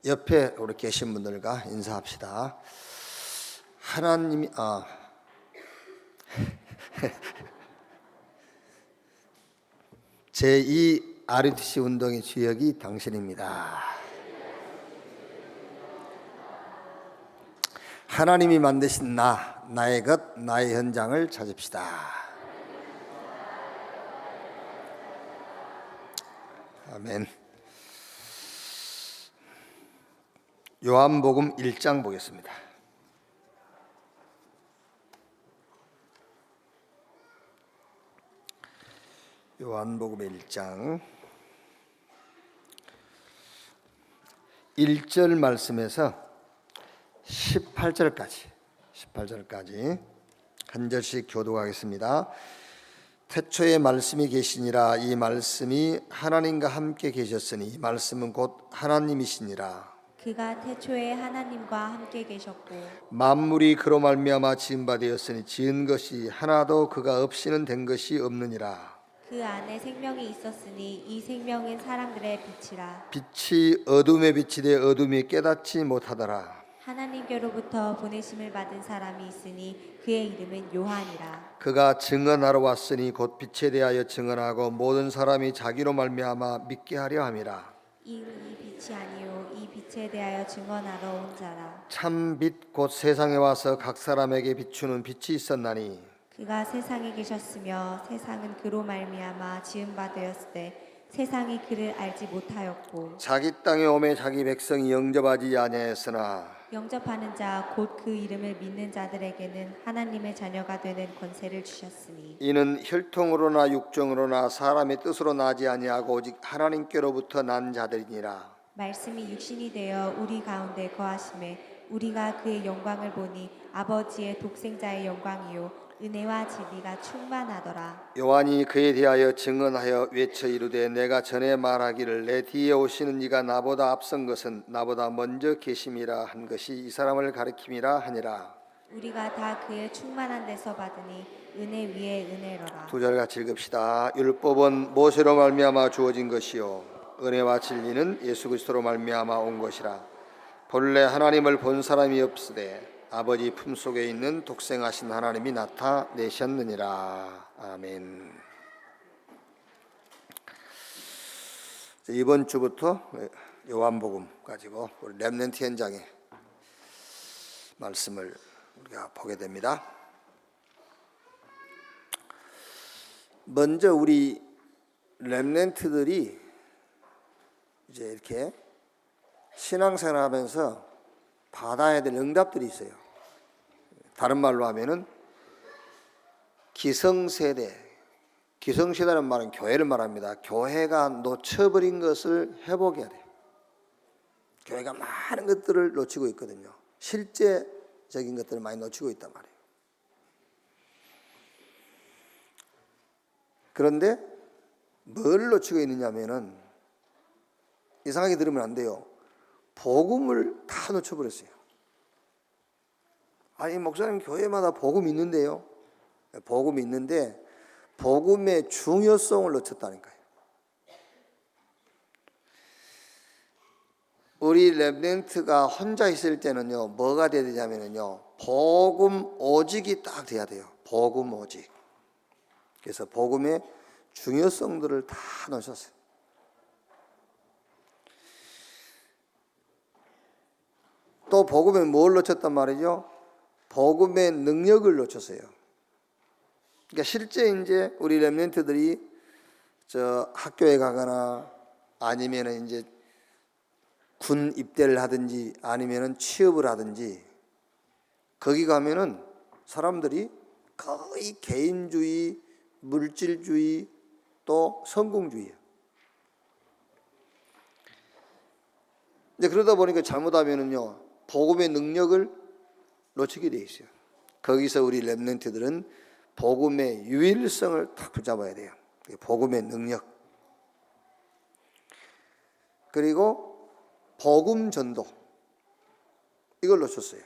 옆에 우리 계신 분들과 인사합시다. 하나님이 제2 RUTC 운동의 주역이 당신입니다. 하나님이 만드신 나의 것, 나의 현장을 찾읍시다. 아멘. 요한복음 1장 보겠습니다. 요한복음 1장 1절 말씀에서 18절까지 한 절씩 교독하겠습니다. 태초에 말씀이 계시니라. 이 말씀이 하나님과 함께 계셨으니 이 말씀은 곧 하나님이시니라. 그가 태초에 하나님과 함께 계셨고 만물이 그로 말미암아 지은 바 되었으니 지은 것이 하나도 그가 없이는 된 것이 없느니라. 그 안에 생명이 있었으니 이 생명은 사람들의 빛이라. 빛이 어둠에 비치되 어둠이 깨닫지 못하더라. 하나님께로부터 보내심을 받은 사람이 있으니 그의 이름은 요한이라. 그가 증언하러 왔으니 곧 빛에 대하여 증언하고 모든 사람이 자기로 말미암아 믿게 하려 함이라. 이 빛이 아니요 이 빛에 대하여 증언하러 온 자라. 참 빛 곧 세상에 와서 각 사람에게 비추는 빛이 있었나니 그가 세상에 계셨으며 세상은 그로 말미암아 지은 바 되었을 때 세상이 그를 알지 못하였고 자기 땅에 오매 자기 백성이 영접하지 아니하였으나 영접하는 자 곧 그 이름을 믿는 자들에게는 하나님의 자녀가 되는 권세를 주셨으니 이는 혈통으로나 육정으로나 사람의 뜻으로 나지 아니하고 오직 하나님께로부터 난 자들이니라. 말씀이 육신이 되어 우리 가운데 거하심에 우리가 그의 영광을 보니 아버지의 독생자의 영광이요 은혜와 진리가 충만하더라. 요한이 그에 대하여 증언하여 외쳐 이르되 내가 전에 말하기를 내 뒤에 오시는 이가 나보다 앞선 것은 나보다 먼저 계심이라 한 것이 이 사람을 가리킴이라 하니라. 우리가 다 그의 충만한 데서 받으니 은혜 위에 은혜로라. 두 절 같이 읽읍시다. 율법은 모세로 말미암아 주어진 것이요 은혜와 진리는 예수 그리스도로 말미암아 온 것이라. 본래 하나님을 본 사람이 없으되 아버지 품속에 있는 독생하신 하나님이 나타내셨느니라. 아멘. 이번 주부터 요한복음 가지고 우리 렘넌트 현장의 말씀을 우리가 보게 됩니다. 먼저 우리 렘넌트들이 이제 이렇게 신앙생활하면서 받아야 될 응답들이 있어요. 다른 말로 하면은 기성세대라는 말은 교회를 말합니다. 교회가 놓쳐버린 것을 회복해야 돼요. 교회가 많은 것들을 놓치고 있거든요. 실제적인 것들을 많이 놓치고 있단 말이에요. 그런데 뭘 놓치고 있느냐면은 이상하게 들으면 안 돼요. 복음을 다 놓쳐버렸어요. 아니 목사님 교회마다 복음 있는데요. 복음 있는데 복음의 중요성을 놓쳤다니까요. 우리 렘넌트가 혼자 있을 때는요 뭐가 돼야 되냐면요 복음 오직이 딱 돼야 돼요. 복음 오직. 그래서 복음의 중요성들을 다 놓쳤어요. 또 복음에 뭘 놓쳤단 말이죠? 복음의 능력을 놓쳤어요. 그러니까 실제 이제 우리 렘넌트들이 저 학교에 가거나 아니면은 이제 군 입대를 하든지 아니면은 취업을 하든지 거기 가면은 사람들이 거의 개인주의, 물질주의 또 성공주의예요. 이제 그러다 보니까 잘못하면은요 복음의 능력을 놓치게 돼 있어요. 거기서 우리 렘넌트들은 복음의 유일성을 딱 붙잡아야 돼요. 복음의 능력. 그리고 복음 전도. 이걸 놓쳤어요.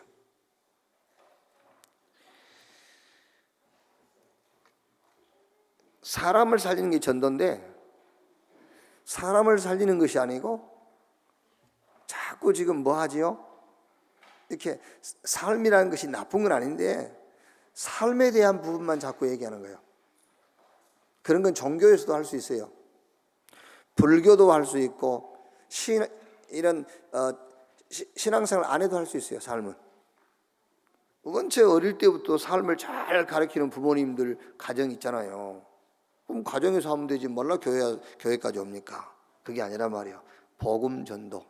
사람을 살리는 게 전도인데 사람을 살리는 것이 아니고 자꾸 지금 뭐 하지요? 이렇게 삶이라는 것이 나쁜 건 아닌데 삶에 대한 부분만 자꾸 얘기하는 거예요. 그런 건 종교에서도 할 수 있어요. 불교도 할 수 있고 이런 신앙생활 안에도 할 수 있어요. 삶은 원체 어릴 때부터 삶을 잘 가르치는 부모님들 가정 있잖아요. 그럼 가정에서 하면 되지 몰라 교회까지 옵니까? 그게 아니란 말이에요. 복음 전도.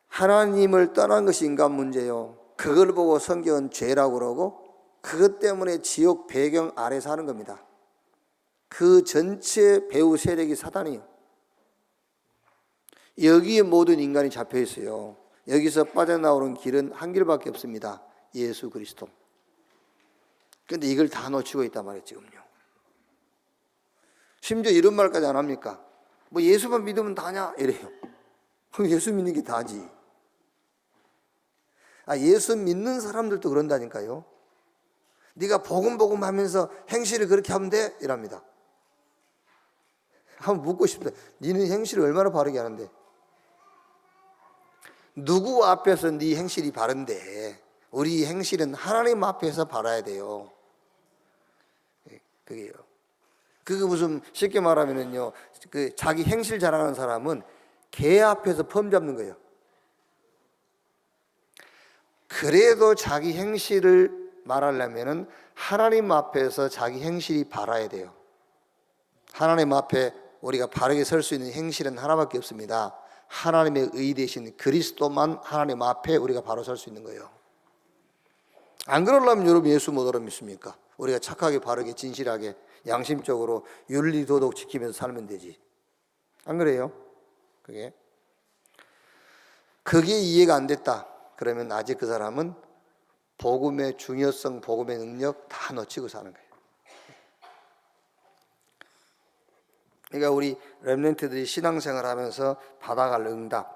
하나님을 떠난 것이 인간 문제요. 그걸 보고 성경은 죄라고 그러고 그것 때문에 지옥 배경 아래 사는 겁니다. 그 전체 배후 세력이 사단이에요. 여기에 모든 인간이 잡혀 있어요. 여기서 빠져나오는 길은 한 길밖에 없습니다. 예수 그리스도. 그런데 이걸 다 놓치고 있단 말이에요, 지금요. 심지어 이런 말까지 안 합니까? 뭐 예수만 믿으면 다냐? 이래요. 그럼 예수 믿는 게 다지. 예수 믿는 사람들도 그런다니까요. 네가 복음 하면서 행실을 그렇게 하면 돼? 이랍니다. 한번 묻고 싶다. 너는 행실을 얼마나 바르게 하는데? 누구 앞에서 네 행실이 바른데? 우리 행실은 하나님 앞에서 바라야 돼요. 그게요. 그게 무슨 쉽게 말하면은요, 그 자기 행실 자랑하는 사람은 개 앞에서 펌 잡는 거예요. 그래도 자기 행실을 말하려면은 하나님 앞에서 자기 행실이 바라야 돼요. 하나님 앞에 우리가 바르게 설 수 있는 행실은 하나밖에 없습니다. 하나님의 의 되신 그리스도만 하나님 앞에 우리가 바로 설 수 있는 거예요. 안 그러려면 여러분 예수 뭐더러 믿습니까? 우리가 착하게 바르게 진실하게 양심적으로 윤리 도덕 지키면서 살면 되지. 안 그래요? 그게 이해가 안 됐다. 그러면 아직 그 사람은 복음의 중요성, 복음의 능력 다 놓치고 사는 거예요. 그러니까 우리 렘넌트들이 신앙생활 하면서 받아갈 응답,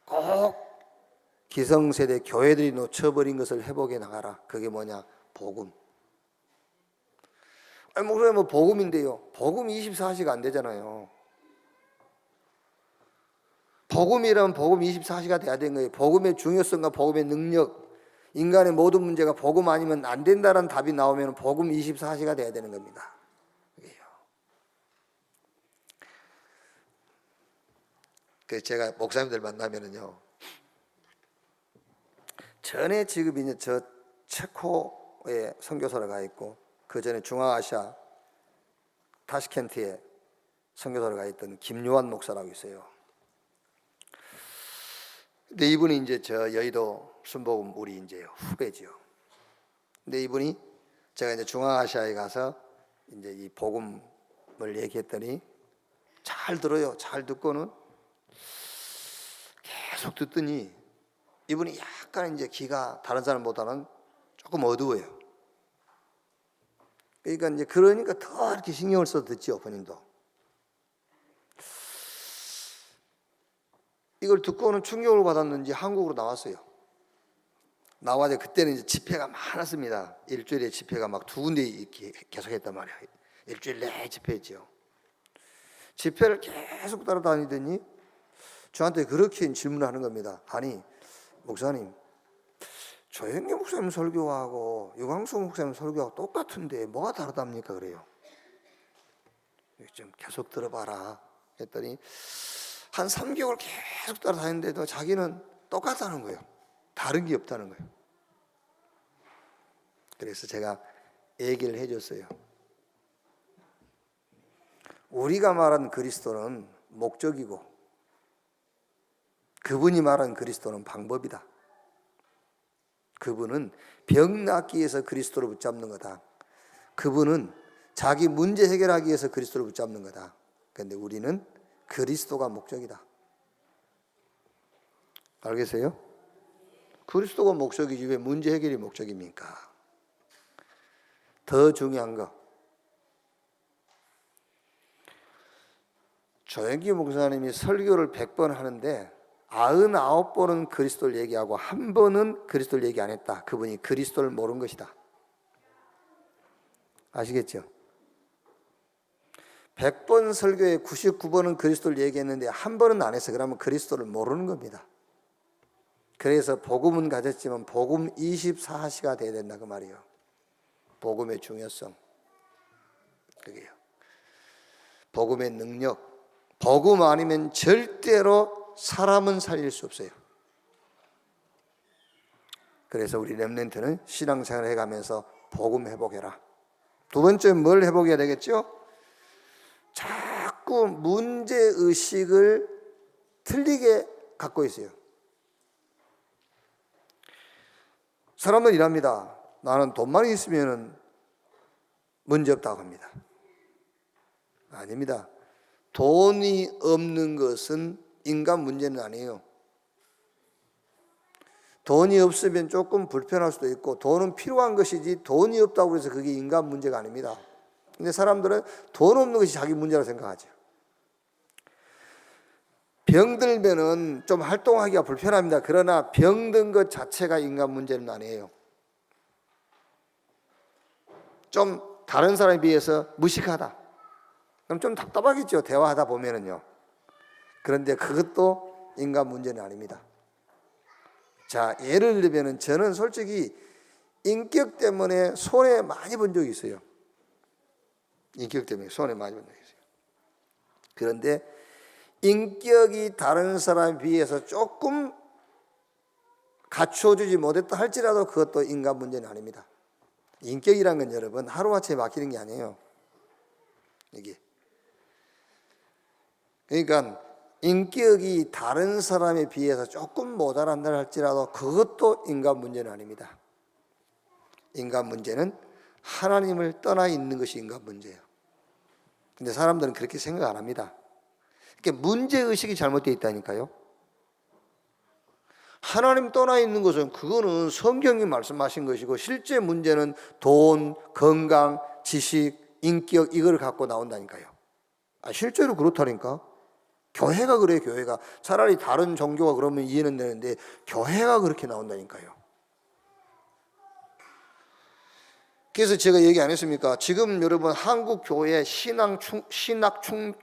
꼭 기성세대 교회들이 놓쳐버린 것을 회복해 나가라. 그게 뭐냐? 복음. 목사님 뭐 복음인데요. 복음 24시가 안 되잖아요. 복음이라면 복음 24시가 돼야 되는 거예요. 복음의 중요성과 복음의 능력, 인간의 모든 문제가 복음 아니면 안 된다는 답이 나오면 복음 24시가 돼야 되는 겁니다. 그래서 제가 목사님들 만나면은요, 전에 지금 이제 저 체코에 선교사로 가 있고 그 전에 중앙아시아 타시켄트에 선교사로 가 있던 김요한 목사라고 있어요. 근데 이분이 이제 저 여의도 순복음 우리 이제 후배지요. 근데 이분이 제가 이제 중앙아시아에 가서 이제 이 복음을 얘기했더니 잘 들어요. 잘 듣고는 계속 듣더니 이분이 약간 이제 귀가 다른 사람보다는 조금 어두워요. 그러니까 더 이렇게 신경을 써서 듣지요, 본인도. 이걸 듣고는 충격을 받았는지 한국으로 나왔어요. 나와서 그때는 이제 집회가 많았습니다. 일주일에 집회가 막 2군데 이렇게 계속 했단 말이에요. 일주일 내내 집회했죠. 집회를 계속 따라다니더니 저한테 그렇게 질문을 하는 겁니다. 아니, 목사님, 조영기 목사님 설교하고 유광수 목사님 설교하고 똑같은데 뭐가 다르답니까? 그래요. 좀 계속 들어봐라 했더니 한 3개월 계속 따라다니는데도 자기는 똑같다는 거예요. 다른 게 없다는 거예요. 그래서 제가 얘기를 해줬어요. 우리가 말한 그리스도는 목적이고 그분이 말한 그리스도는 방법이다. 그분은 병 낫기 위해서 그리스도를 붙잡는 거다. 그분은 자기 문제 해결하기 위해서 그리스도를 붙잡는 거다. 그런데 우리는 그리스도가 목적이다. 알겠어요? 그리스도가 목적이지 왜 문제 해결이 목적입니까? 더 중요한 거, 조영기 목사님이 설교를 100번 하는데 99번은 그리스도를 얘기하고 1번은 그리스도를 얘기 안 했다. 그분이 그리스도를 모르는 것이다. 아시겠죠? 100번 설교에 99번은 그리스도를 얘기했는데 한 번은 안 해서 그러면 그리스도를 모르는 겁니다. 그래서 복음은 가졌지만 복음 24시가 돼야 된다 그 말이에요. 복음의 중요성, 그게요. 복음의 능력, 복음 아니면 절대로 사람은 살릴 수 없어요. 그래서 우리 렘넌트는 신앙생활을 해가면서 복음 회복해라. 두 번째 뭘 회복해야 되겠죠? 자꾸 문제의식을 틀리게 갖고 있어요. 사람은 이랍니다. 나는 돈만 있으면 문제 없다고 합니다. 아닙니다. 돈이 없는 것은 인간 문제는 아니에요. 돈이 없으면 조금 불편할 수도 있고 돈은 필요한 것이지 돈이 없다고 해서 그게 인간 문제가 아닙니다. 근데 사람들은 돈 없는 것이 자기 문제라고 생각하죠. 병들면은 좀 활동하기가 불편합니다. 그러나 병든 것 자체가 인간 문제는 아니에요. 좀 다른 사람에 비해서 무식하다. 그럼 좀 답답하겠죠. 대화하다 보면은요. 그런데 그것도 인간 문제는 아닙니다. 자, 예를 들면 저는 솔직히 인격 때문에 손해 많이 본 적이 있어요. 인격 때문에 손해 많이 본 적이 있어요. 그런데 인격이 다른 사람에 비해서 조금 갖춰주지 못했다 할지라도 그것도 인간 문제는 아닙니다. 인격이란 건 여러분 하루아침에 바뀌는 게 아니에요. 이게 그러니까 인격이 다른 사람에 비해서 조금 모자란다 할지라도 그것도 인간 문제는 아닙니다. 인간 문제는 하나님을 떠나 있는 것이 인간 문제예요. 근데 사람들은 그렇게 생각 안 합니다. 그러니까 문제의식이 잘못되어 있다니까요. 하나님 떠나 있는 것은 그거는 성경이 말씀하신 것이고 실제 문제는 돈, 건강, 지식, 인격 이걸 갖고 나온다니까요. 실제로 그렇다니까. 교회가 그래요. 교회가. 차라리 다른 종교가 그러면 이해는 되는데 교회가 그렇게 나온다니까요. 그래서 제가 얘기 안 했습니까? 지금 여러분 한국 교회 신학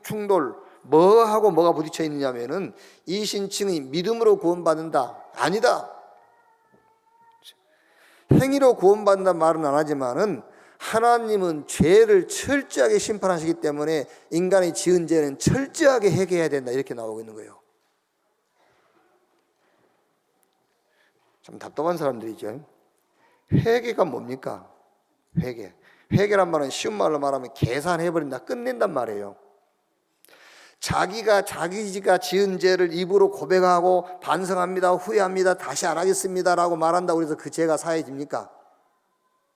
충돌 뭐하고 뭐가 부딪혀 있느냐면은 이신층이 믿음으로 구원받는다. 아니다. 행위로 구원받는다는 말은 안 하지만은 하나님은 죄를 철저하게 심판하시기 때문에 인간이 지은 죄는 철저하게 회개해야 된다. 이렇게 나오고 있는 거예요. 참 답답한 사람들이죠. 회개가 뭡니까? 회개란 말은 쉬운 말로 말하면 계산해버린다. 끝낸단 말이에요. 자기가 지은 죄를 입으로 고백하고 반성합니다, 후회합니다, 다시 안 하겠습니다라고 말한다고 해서 그 죄가 사해집니까?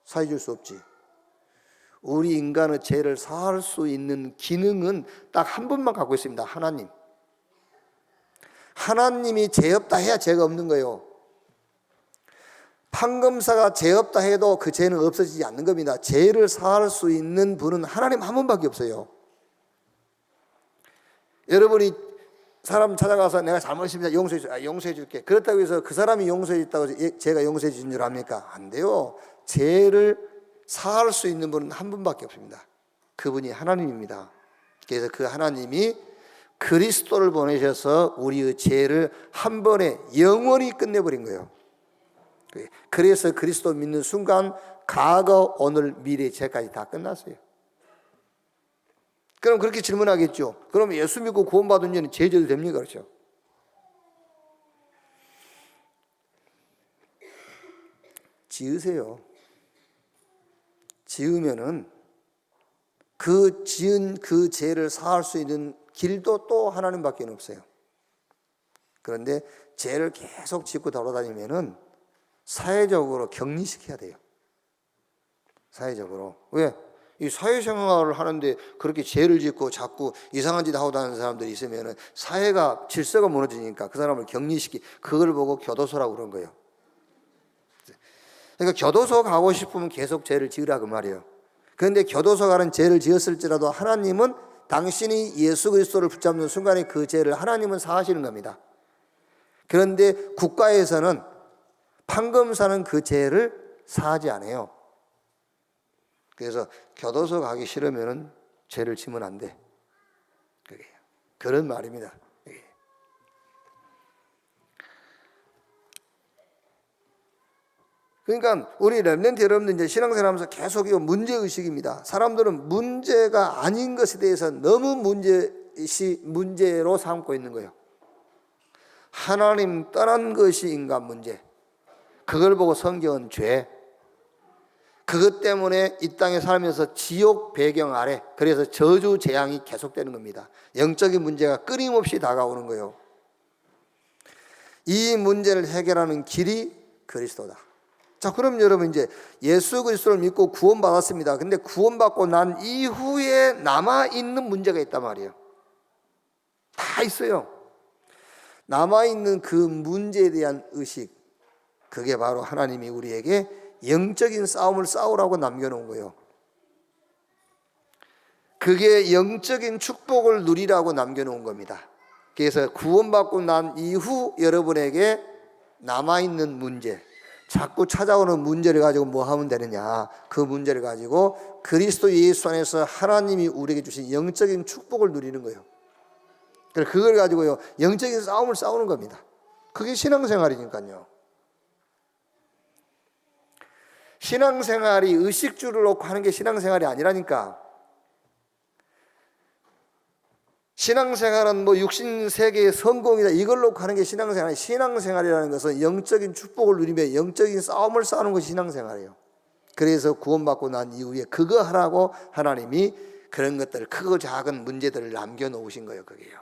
사해질 수 없지. 우리 인간의 죄를 사할 수 있는 기능은 딱 한 분만 갖고 있습니다. 하나님. 하나님이 죄 없다 해야 죄가 없는 거예요. 판검사가 죄 없다 해도 그 죄는 없어지지 않는 겁니다. 죄를 사할 수 있는 분은 하나님 한 분밖에 없어요. 여러분이 사람 찾아가서 내가 잘못했습니다. 용서해 줄게. 그렇다고 해서 그 사람이 용서해 줬다고 제가 용서해 준 줄 압니까? 안 돼요. 죄를 사할 수 있는 분은 한 분밖에 없습니다. 그분이 하나님입니다. 그래서 그 하나님이 그리스도를 보내셔서 우리의 죄를 한 번에 영원히 끝내버린 거예요. 그래서 그리스도 믿는 순간 과거, 오늘, 미래, 죄까지 다 끝났어요. 그럼 그렇게 질문하겠죠. 그럼 예수 믿고 구원받은 자는 죄져도 됩니까? 그렇죠. 지으세요. 지으면은 그 지은 그 죄를 사할 수 있는 길도 또 하나님밖에 없어요. 그런데 죄를 계속 짓고 돌아다니면은 사회적으로 격리시켜야 돼요. 사회적으로. 왜? 이 사회생활을 하는데 그렇게 죄를 짓고 자꾸 이상한 짓 하고 다니는 사람들이 있으면 사회가 질서가 무너지니까 그 사람을 그걸 보고 교도소라고 그런 거예요. 그러니까 교도소 가고 싶으면 계속 죄를 지으라 그 말이에요. 그런데 교도소 가는 죄를 지었을지라도 하나님은 당신이 예수 그리스도를 붙잡는 순간에 그 죄를 하나님은 사하시는 겁니다. 그런데 국가에서는 판검사는 그 죄를 사하지 않아요. 그래서 교도소 가기 싫으면 죄를 지면 안 돼. 그런 말입니다. 그러니까 우리 렘넌트 여러분들 이제 신앙생활하면서 계속 이 문제의식입니다. 사람들은 문제가 아닌 것에 대해서 너무 문제로 삼고 있는 거예요. 하나님 떠난 것이 인간 문제. 그걸 보고 성경은 죄. 그것 때문에 이 땅에 살면서 지옥 배경 아래, 그래서 저주 재앙이 계속되는 겁니다. 영적인 문제가 끊임없이 다가오는 거예요. 이 문제를 해결하는 길이 그리스도다. 자, 그럼 여러분 이제 예수 그리스도를 믿고 구원받았습니다. 근데 구원받고 난 이후에 남아있는 문제가 있단 말이에요. 다 있어요. 남아있는 그 문제에 대한 의식, 그게 바로 하나님이 우리에게 영적인 싸움을 싸우라고 남겨놓은 거예요. 그게 영적인 축복을 누리라고 남겨놓은 겁니다. 그래서 구원받고 난 이후 여러분에게 남아있는 문제, 자꾸 찾아오는 문제를 가지고 뭐 하면 되느냐, 그 문제를 가지고 그리스도 예수 안에서 하나님이 우리에게 주신 영적인 축복을 누리는 거예요. 그래서 그걸 가지고요 영적인 싸움을 싸우는 겁니다. 그게 신앙생활이니까요. 신앙생활이 의식주를 놓고 하는 게 신앙생활이 아니라니까. 신앙생활은 뭐 육신세계의 성공이다 이걸 놓고 하는 게 신앙생활이. 신앙생활이라는 것은 영적인 축복을 누리며 영적인 싸움을 싸우는 것이 신앙생활이에요. 그래서 구원받고 난 이후에 그거 하라고 하나님이 그런 것들, 크고 작은 문제들을 남겨놓으신 거예요. 그게요.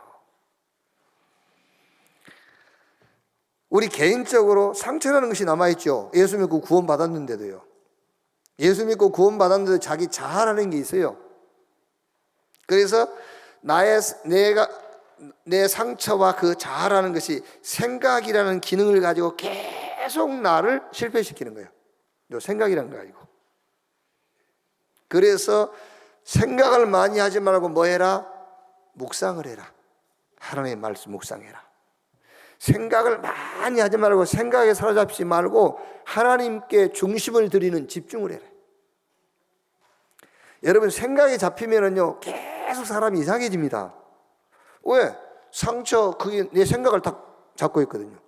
우리 개인적으로 상처라는 것이 남아있죠. 예수 믿고 구원받았는데도요. 예수 믿고 구원받았는데도 자기 자아라는 게 있어요. 그래서 내 상처와 그 자아라는 것이 생각이라는 기능을 가지고 계속 나를 실패시키는 거예요. 요 생각이라는 거 가지고. 그래서 생각을 많이 하지 말고 뭐 해라? 묵상을 해라. 하나님의 말씀 묵상해라. 생각을 많이 하지 말고 생각에 사로잡지 말고 하나님께 중심을 드리는 집중을 해라. 여러분 생각에 잡히면은요 계속 사람이 이상해집니다. 왜? 상처 그게 내 생각을 다 잡고 있거든요.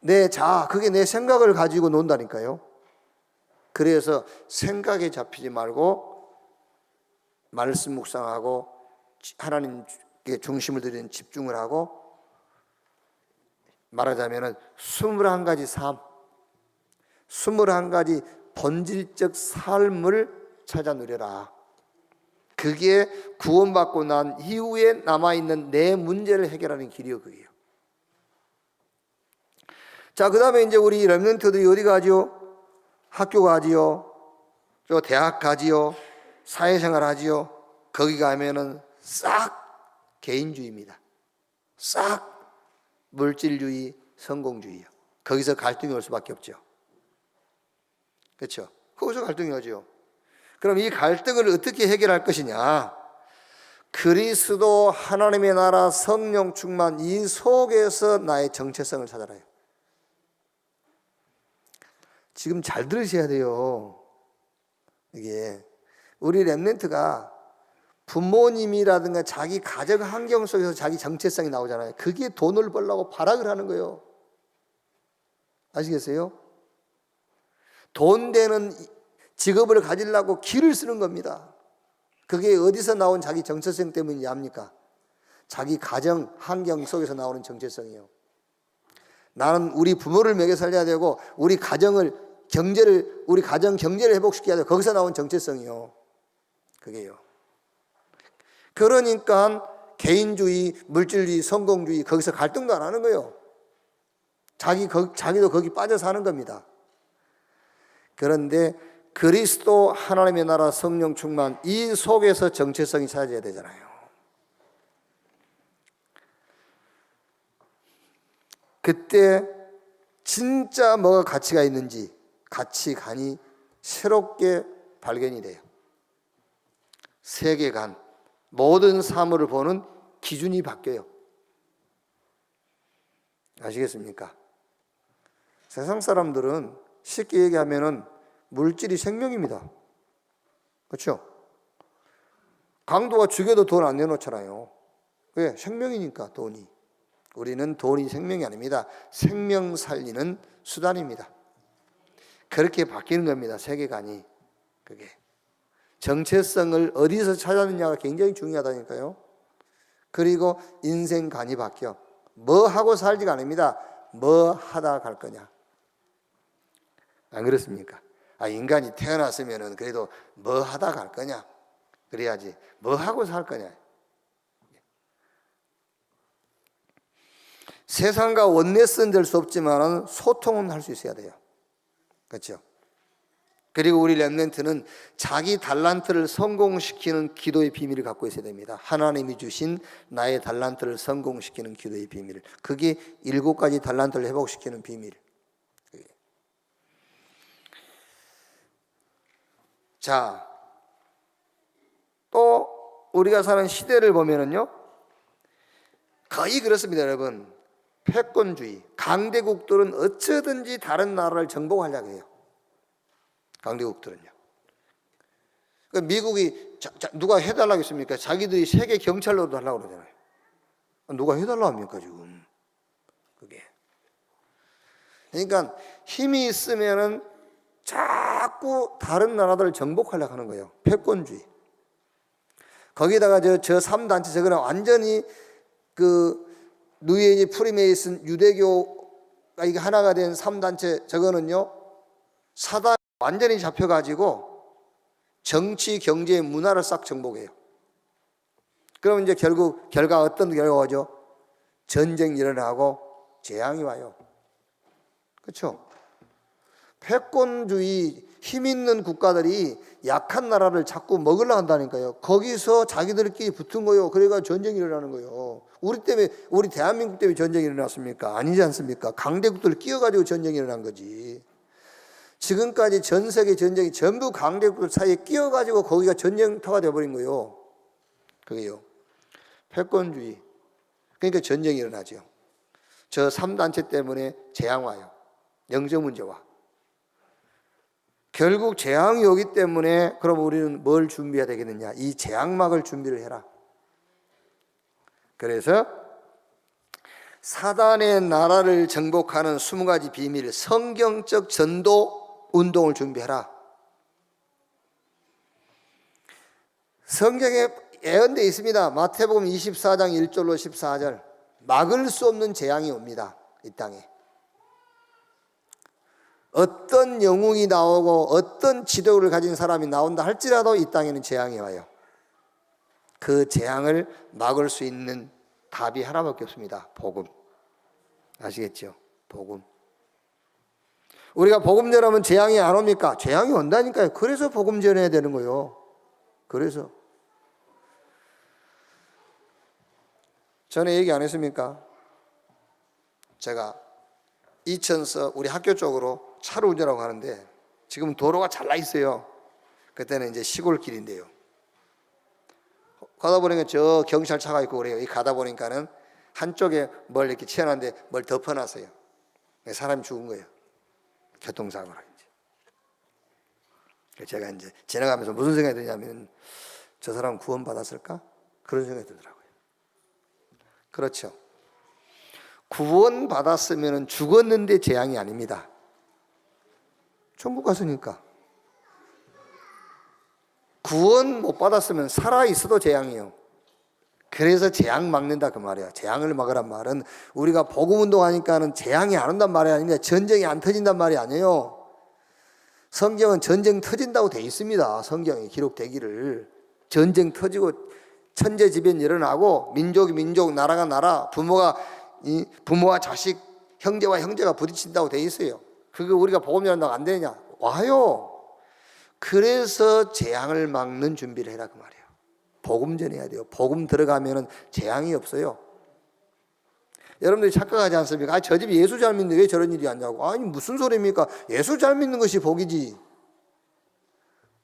내 자아 그게 내 생각을 가지고 논다니까요. 그래서 생각에 잡히지 말고 말씀 묵상하고 하나님께 중심을 드리는 집중을 하고, 말하자면 21가지 삶, 21가지 본질적 삶을 찾아 누려라. 그게 구원받고 난 이후에 남아있는 내 문제를 해결하는 길이요. 그게요. 자, 그 다음에 이제 우리 렘넌트들이 어디 가지요? 학교 가지요, 또 대학 가지요, 사회생활 하지요. 거기 가면은 싹 개인주의입니다. 싹 물질주의, 성공주의요. 거기서 갈등이 올 수밖에 없죠. 그렇죠? 거기서 갈등이 오죠. 그럼 이 갈등을 어떻게 해결할 것이냐? 그리스도, 하나님의 나라, 성령 충만 이 속에서 나의 정체성을 찾아라요. 지금 잘 들으셔야 돼요. 이게 우리 렘넌트가 부모님이라든가 자기 가정 환경 속에서 자기 정체성이 나오잖아요. 그게 돈을 벌려고 발악을 하는 거예요. 아시겠어요? 돈 되는 직업을 가지려고 길을 쓰는 겁니다. 그게 어디서 나온 자기 정체성 때문이냐 합니까? 자기 가정 환경 속에서 나오는 정체성이에요. 나는 우리 부모를 먹여 살려야 되고 우리 가정 경제를 회복시켜야 되고 거기서 나온 정체성이요. 그게요. 그러니까 개인주의, 물질주의, 성공주의 거기서 갈등도 안 하는 거예요. 자기도 거기 빠져 사는 겁니다. 그런데 그리스도, 하나님의 나라, 성령 충만 이 속에서 정체성이 찾아져야 되잖아요. 그때 진짜 뭐가 가치가 있는지 가치관이 새롭게 발견이 돼요. 세계관, 모든 사물을 보는 기준이 바뀌어요. 아시겠습니까? 세상 사람들은 쉽게 얘기하면은 물질이 생명입니다. 그렇죠? 강도가 죽여도 돈 안 내놓잖아요. 왜? 생명이니까 돈이. 우리는 돈이 생명이 아닙니다. 생명 살리는 수단입니다. 그렇게 바뀌는 겁니다. 세계관이. 그게 정체성을 어디서 찾았느냐가 굉장히 중요하다니까요. 그리고 인생관이 바뀌어. 뭐 하고 살지가 아닙니다. 뭐 하다 갈 거냐. 안 그렇습니까? 인간이 태어났으면은 그래도 뭐 하다 갈 거냐. 그래야지. 뭐 하고 살 거냐. 세상과 원내스는 될 수 없지만 소통은 할 수 있어야 돼요. 그렇죠? 그리고 우리 렘넌트는 자기 달란트를 성공시키는 기도의 비밀을 갖고 있어야 됩니다. 하나님이 주신 나의 달란트를 성공시키는 기도의 비밀. 그게 7가지 달란트를 회복시키는 비밀. 자, 또 우리가 사는 시대를 보면은요, 거의 그렇습니다, 여러분. 패권주의, 강대국들은 어쩌든지 다른 나라를 정복하려고 해요. 강대국들은요. 그러니까 미국이 누가 해달라고 했습니까? 자기들이 세계 경찰로도 하려고 그러잖아요. 누가 해달라고 합니까 지금? 그게. 그러니까 힘이 있으면은 자꾸 다른 나라들을 정복하려고 하는 거예요. 패권주의. 거기다가 저 3단체 저거는 완전히 그 뉴에이지 프리메이슨 유대교가 이게 하나가 된 3단체 저거는요, 사단 완전히 잡혀가지고 정치, 경제, 문화를 싹 정복해요. 그러면 이제 결국 결과 어떤 결과가 오죠? 전쟁이 일어나고 재앙이 와요. 그렇죠? 패권주의, 힘 있는 국가들이 약한 나라를 자꾸 먹으려고 한다니까요. 거기서 자기들끼리 붙은 거예요. 그래가 전쟁이 일어나는 거예요. 우리 때문에, 우리 대한민국 때문에 전쟁이 일어났습니까? 아니지 않습니까? 강대국들을 끼워가지고 전쟁이 일어난 거지. 지금까지 전 세계 전쟁이 전부 강대국들 사이에 끼워가지고 거기가 전쟁터가 되어버린 거예요. 그게요. 패권주의. 그러니까 전쟁이 일어나죠. 저 3단체 때문에 재앙 와요. 영적 문제와. 결국 재앙이 오기 때문에 그럼 우리는 뭘 준비해야 되겠느냐? 이 재앙막을 준비를 해라. 그래서 사단의 나라를 정복하는 20가지 비밀, 성경적 전도 운동을 준비해라. 성경에 예언되어 있습니다. 마태복음 24장 1절로 14절. 막을 수 없는 재앙이 옵니다. 이 땅에. 어떤 영웅이 나오고 어떤 지도를 가진 사람이 나온다 할지라도 이 땅에는 재앙이 와요. 그 재앙을 막을 수 있는 답이 하나밖에 없습니다. 복음. 아시겠죠? 복음. 우리가 복음 전하면 재앙이 안 옵니까? 재앙이 온다니까요. 그래서 복음 전해야 되는 거예요. 그래서 전에 얘기 안 했습니까? 제가 이천서 우리 학교 쪽으로 차로 운전하고 가는데 지금 도로가 잘 나 있어요. 그때는 이제 시골길인데요. 가다 보니까 저 경찰차가 있고 그래요. 이 가다 보니까는 한쪽에 뭘 이렇게 치워놨는데 뭘 덮어놨어요. 사람이 죽은 거예요. 교통사고로 이제. 제가 이제 지나가면서 무슨 생각이 드냐면 저 사람 구원받았을까? 그런 생각이 들더라고요. 그렇죠. 구원받았으면 죽었는데 재앙이 아닙니다. 천국 갔으니까. 구원 못 받았으면 살아있어도 재앙이에요. 그래서 재앙 막는다 그 말이야. 재앙을 막으란 말은 우리가 복음운동하니까는 재앙이 안 온단 말이 아닙니다. 전쟁이 안 터진단 말이 아니에요. 성경은 전쟁 터진다고 돼 있습니다. 성경에 기록되기를. 전쟁 터지고 천재지변 일어나고 민족이 민족, 나라가 나라, 부모와 자식, 형제와 형제가 부딪힌다고 돼 있어요. 그거 우리가 복음 전한다고 안 되냐? 와요. 그래서 재앙을 막는 준비를 해라 그 말이에요. 복음 전해야 돼요. 복음 들어가면은 재앙이 없어요. 여러분들이 착각하지 않습니까? 저 집이 예수 잘 믿는데 왜 저런 일이 왔냐고. 아니 무슨 소리입니까? 예수 잘 믿는 것이 복이지.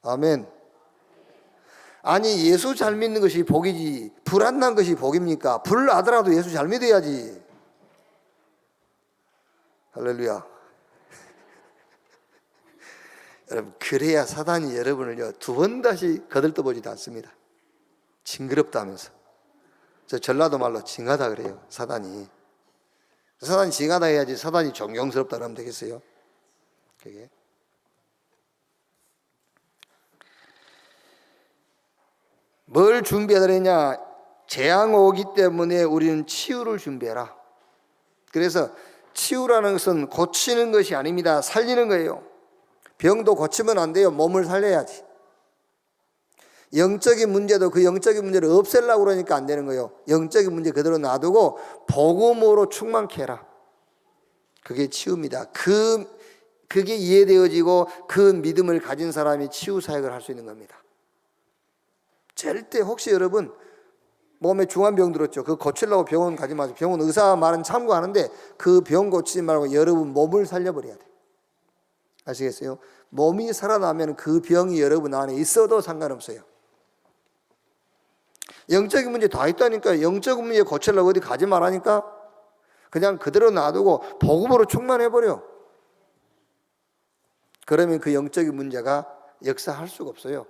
아멘. 아니 예수 잘 믿는 것이 복이지 불안난 것이 복입니까? 불나더라도 예수 잘 믿어야지. 할렐루야. 여러분 그래야 사단이 여러분을요 2번 다시 거들떠보지도 않습니다. 징그럽다 하면서. 저 전라도 말로 징하다 그래요. 사단이 징하다 해야지 사단이 존경스럽다 그러면 되겠어요? 그게 뭘 준비하더랬냐? 재앙 오기 때문에 우리는 치유를 준비해라. 그래서 치유라는 것은 고치는 것이 아닙니다. 살리는 거예요. 병도 고치면 안 돼요. 몸을 살려야지. 영적인 문제도 그 영적인 문제를 없애려고 그러니까 안 되는 거예요. 영적인 문제 그대로 놔두고 복음으로 충만케 해라. 그게 치유입니다. 그게 이해되어지고 그 믿음을 가진 사람이 치유 사역을 할 수 있는 겁니다. 절대 혹시 여러분 몸에 중한 병 들었죠? 그거 고치려고 병원 가지 마세요. 병원 의사 말은 참고하는데 그 병 고치지 말고 여러분 몸을 살려버려야 돼요. 아시겠어요? 몸이 살아나면 그 병이 여러분 안에 있어도 상관없어요. 영적인 문제 다 있다니까. 영적인 문제 고치려고 어디 가지 말라니까. 그냥 그대로 놔두고 복음으로 충만해버려. 그러면 그 영적인 문제가 역사할 수가 없어요.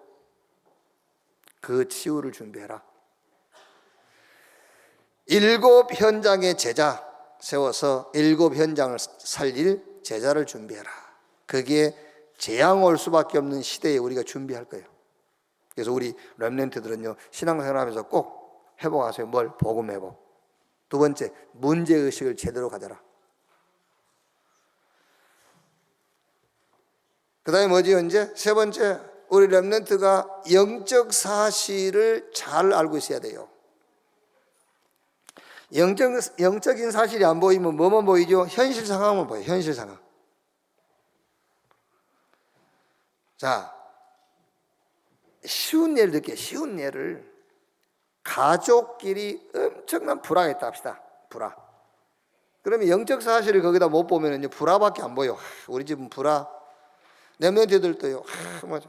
그 치유를 준비해라. 7 현장의 제자 세워서 7 현장을 살릴 제자를 준비해라. 그게 재앙 올 수밖에 없는 시대에 우리가 준비할 거예요. 그래서 우리 렘넌트들은요, 신앙생활하면서 꼭 회복하세요. 뭘? 복음 회복. 두 번째, 문제의식을 제대로 가져라. 그 다음에 뭐지? 이제 세 번째, 우리 렘넌트가 영적 사실을 잘 알고 있어야 돼요. 영적인 사실이 안 보이면 뭐만 보이죠? 현실 상황만 보여요. 현실 상황. 자, 쉬운 예를 들게요. 쉬운 예를. 가족끼리 엄청난 불화가 있다 합시다. 불화. 그러면 영적 사실을 거기다 못 보면 불화밖에 안 보여. 우리 집은 불화. 렘넌트들도요. 맞아.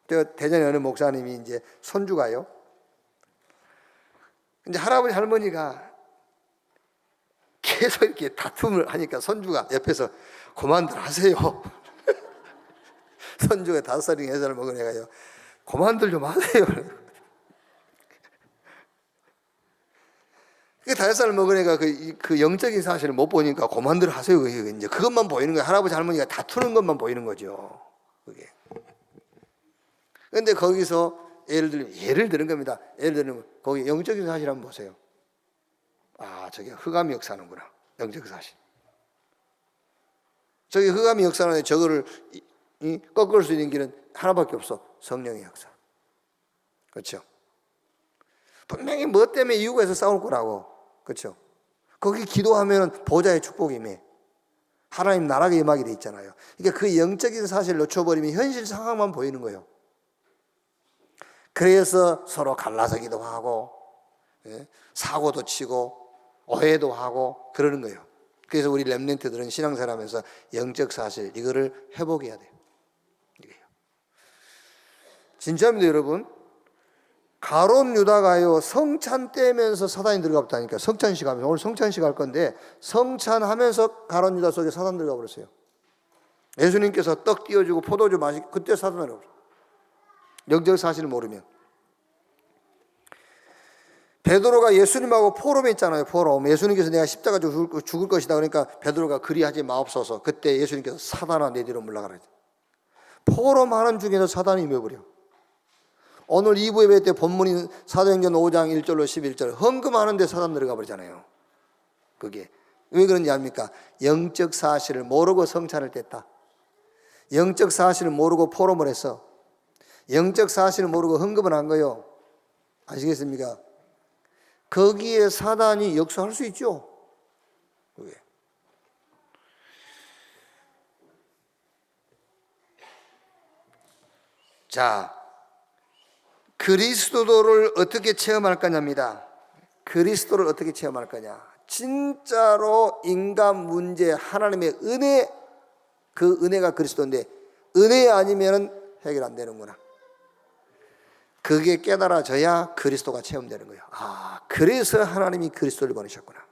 저 대전에 어느 목사님이 이제 손주가요. 이제 할아버지 할머니가 계속 이렇게 다툼을 하니까 손주가 옆에서 그만들 하세요. 손주가 5살인가 6살 먹은 애가요. 그만들 좀 하세요. 그 5살 먹은 애가 그 영적인 사실을 못 보니까 그만들 하세요. 이제 그것만 보이는 거예요. 할아버지 할머니가 다투는 것만 보이는 거죠. 그게. 근데 거기서 예를 드는 겁니다. 예를 들면 거기 영적인 사실 한번 보세요. 아, 저게 흑암이 역사하는구나. 영적 사실. 저기 흑암이 역사하는데 저거를 꺾을 수 있는 길은 하나밖에 없어. 성령의 역사. 그렇죠? 분명히 뭐 때문에 이유가 있어 싸울 거라고. 그렇죠? 거기 기도하면 보좌의 축복이 임해. 하나님 나라가 임하게 돼 있잖아요. 그러니까 그 영적인 사실을 놓쳐버리면 현실 상황만 보이는 거예요. 그래서 서로 갈라서기도 하고, 사고도 치고, 오해도 하고 그러는 거예요. 그래서 우리 렘넌트들은 신앙생활하면서 영적 사실 이거를 회복해야 돼요. 이게요. 진짜입니다, 여러분. 가룟 유다가요 성찬 떼면서 사단이 들어가 버렸다니까. 성찬식 하면서 오늘 성찬식 할 건데 성찬하면서 가룟 유다 속에 사단 들어가 버렸어요. 예수님께서 떡 띄워주고 포도주 마시고 그때 사단 들어가 버렸어요. 영적 사실을 모르면. 베드로가 예수님하고 포럼했잖아요. 포럼. 예수님께서 내가 십자가 죽을 것이다. 그러니까 베드로가 그리하지 마옵소서. 그때 예수님께서 사단아 내 뒤로 물러가라. 포럼하는 중에서 사단이 임해버려. 오늘 2부 예배 때 본문인 사도행전 5장 1절로 11절 헌금하는 데 사단 들어가 버리잖아요. 그게 왜 그런지 압니까? 영적 사실을 모르고 성찬을 뗐다. 영적 사실을 모르고 포럼을 했어. 영적 사실을 모르고 헌금을 한 거예요. 아시겠습니까? 거기에 사단이 역사할 수 있죠. 그게. 자, 그리스도를 어떻게 체험할 거냐입니다. 그리스도를 어떻게 체험할 거냐. 진짜로 인간 문제 하나님의 은혜, 그 은혜가 그리스도인데 은혜 아니면 해결 안 되는구나. 그게 깨달아져야 그리스도가 체험되는 거예요. 아, 그래서 하나님이 그리스도를 보내셨구나.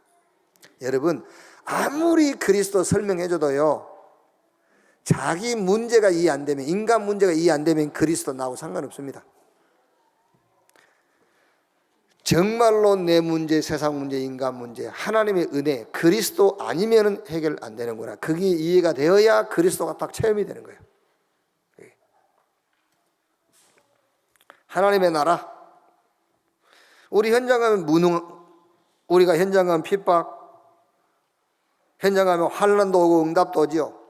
여러분, 아무리 그리스도 설명해줘도요, 자기 문제가 이해 안 되면, 인간 문제가 이해 안 되면 그리스도 나하고 상관없습니다. 정말로 내 문제, 세상 문제, 인간 문제, 하나님의 은혜, 그리스도 아니면 해결 안 되는구나. 그게 이해가 되어야 그리스도가 딱 체험이 되는 거예요. 하나님의 나라. 우리 현장 가면 우리가 현장 가면 핍박, 현장 가면 환난도 오고 응답도 오지요.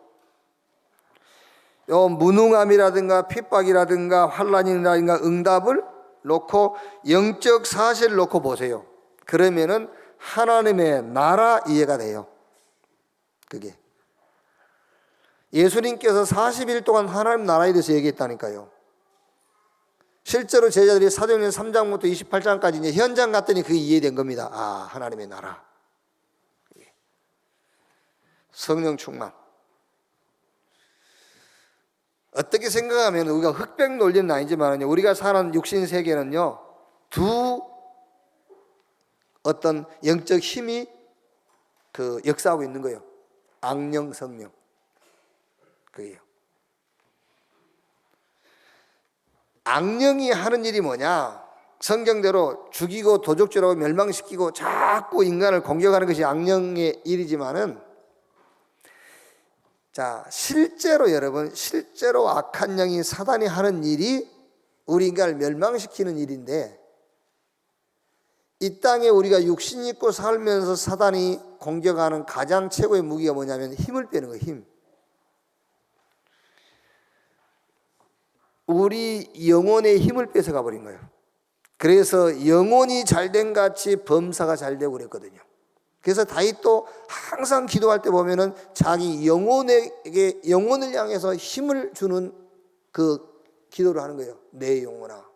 요 무능함이라든가 핍박이라든가 환난이라든가 응답을 놓고 영적 사실을 놓고 보세요. 그러면은 하나님의 나라 이해가 돼요. 그게 예수님께서 40일 동안 하나님 나라에 대해서 얘기했다니까요. 실제로 제자들이 사도행전 3장부터 28장까지 이제 현장 갔더니 그게 이해된 겁니다. 아, 하나님의 나라. 성령 충만. 어떻게 생각하면 우리가 흑백 논리는 아니지만요, 우리가 사는 육신 세계는요, 두 어떤 영적 힘이 그 역사하고 있는 거예요. 악령, 성령. 그게요. 악령이 하는 일이 뭐냐? 성경대로 죽이고 도적질하고 멸망시키고 자꾸 인간을 공격하는 것이 악령의 일이지만은, 자, 실제로 여러분, 실제로 악한 영이 사단이 하는 일이 우리 인간을 멸망시키는 일인데, 이 땅에 우리가 육신 입고 살면서 사단이 공격하는 가장 최고의 무기가 뭐냐면 힘을 빼는 거예요. 힘. 우리 영혼의 힘을 뺏어가 버린 거예요. 그래서 영혼이 잘된 같이 범사가 잘 되고 그랬거든요. 그래서 다윗도 항상 기도할 때 보면은 자기 영혼에게, 영혼을 향해서 힘을 주는 그 기도를 하는 거예요. 내 영혼아,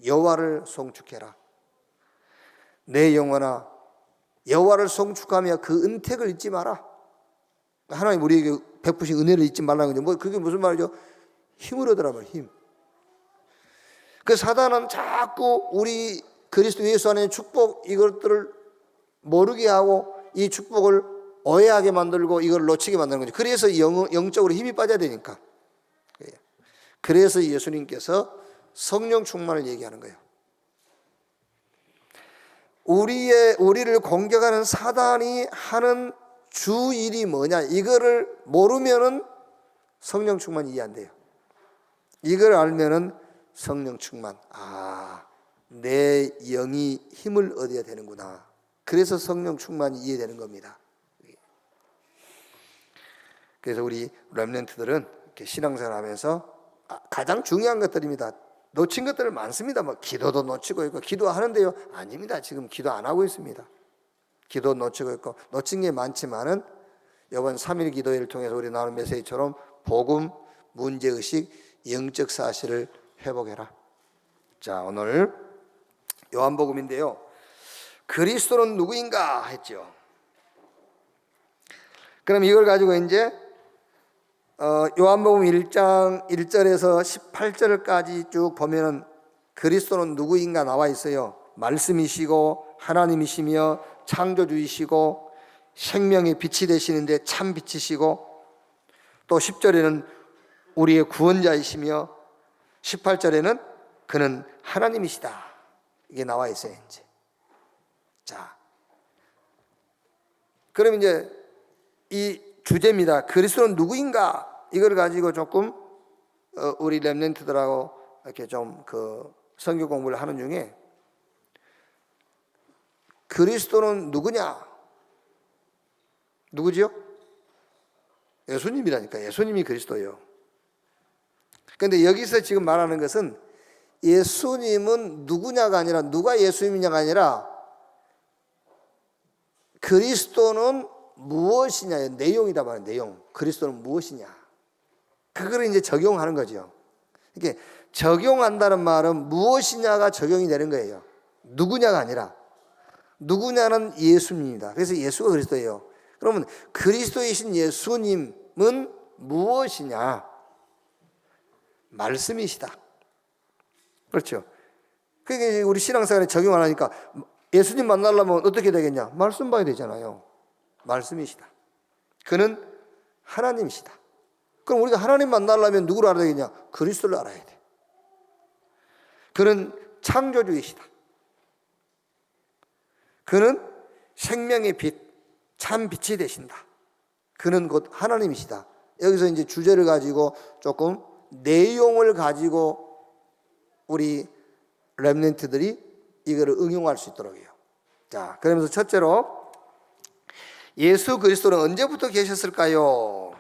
여호와를 송축해라. 내 영혼아, 여호와를 송축하며 그 은택을 잊지 마라. 하나님 우리에게 베푸신 은혜를 잊지 말라는 거죠. 뭐 그게 무슨 말이죠? 힘을 얻으라 말이에요. 힘. 그 사단은 자꾸 우리 그리스도 예수 안에 축복 이것들을 모르게 하고 이 축복을 오해하게 만들고 이걸 놓치게 만드는 거죠. 그래서 영적으로 힘이 빠져야 되니까. 그래서 예수님께서 성령 충만을 얘기하는 거예요. 우리를 공격하는 사단이 하는 주 일이 뭐냐, 이거를 모르면은 성령 충만 이해 안 돼요. 이걸 알면은 성령 충만, 아, 내 영이 힘을 얻어야 되는구나. 그래서 성령 충만이 이해되는 겁니다. 그래서 우리 렘넌트들은 이렇게 신앙생활 하면서 가장 중요한 것들입니다. 놓친 것들 많습니다. 뭐 기도도 놓치고 있고, 기도하는데요, 아닙니다. 지금 기도 안 하고 있습니다. 기도 놓치고 있고, 놓친 게 많지만은 이번 3일 기도회를 통해서 우리 나눈 메시지처럼 복음, 문제의식, 영적 사실을 회복해라. 자, 오늘 요한복음인데요, 그리스도는 누구인가 했죠. 그럼 이걸 가지고 이제 요한복음 1장 1절에서 18절까지 쭉 보면은 그리스도는 누구인가 나와 있어요. 말씀이시고 하나님이시며 창조주이시고 생명의 빛이 되시는데 참 빛이시고, 또 10절에는 우리의 구원자이시며 18절에는 그는 하나님이시다. 이게 나와 있어요. 이제. 자, 그럼 이제 이 주제입니다. 그리스도는 누구인가? 이걸 가지고 조금 우리 렘넌트들하고 이렇게 좀 그 성경 공부를 하는 중에, 그리스도는 누구냐? 누구지요? 예수님이라니까. 예수님이 그리스도예요. 그런데 여기서 지금 말하는 것은 예수님은 누구냐가 아니라, 누가 예수님이냐가 아니라 그리스도는 무엇이냐의 내용이다 말이에요. 내용. 그리스도는 무엇이냐. 그거를 이제 적용하는 거죠. 이게 적용한다는 말은 무엇이냐가 적용이 되는 거예요. 누구냐가 아니라. 누구냐는 예수님입니다. 그래서 예수가 그리스도예요. 그러면 그리스도이신 예수님은 무엇이냐? 말씀이시다. 그렇죠. 그게 우리 신앙생활에 적용 안 하니까 예수님 만나려면 어떻게 되겠냐? 말씀 봐야 되잖아요. 말씀이시다. 그는 하나님이시다. 그럼 우리가 하나님 만나려면 누구를 알아야 되겠냐? 그리스도를 알아야 돼. 그는 창조주이시다. 그는 생명의 빛, 참 빛이 되신다. 그는 곧 하나님이시다. 여기서 이제 주제를 가지고 조금 내용을 가지고 우리 렘넌트들이 이거를 응용할 수 있도록 해요. 자, 그러면서 첫째로 예수 그리스도는 언제부터 계셨을까요?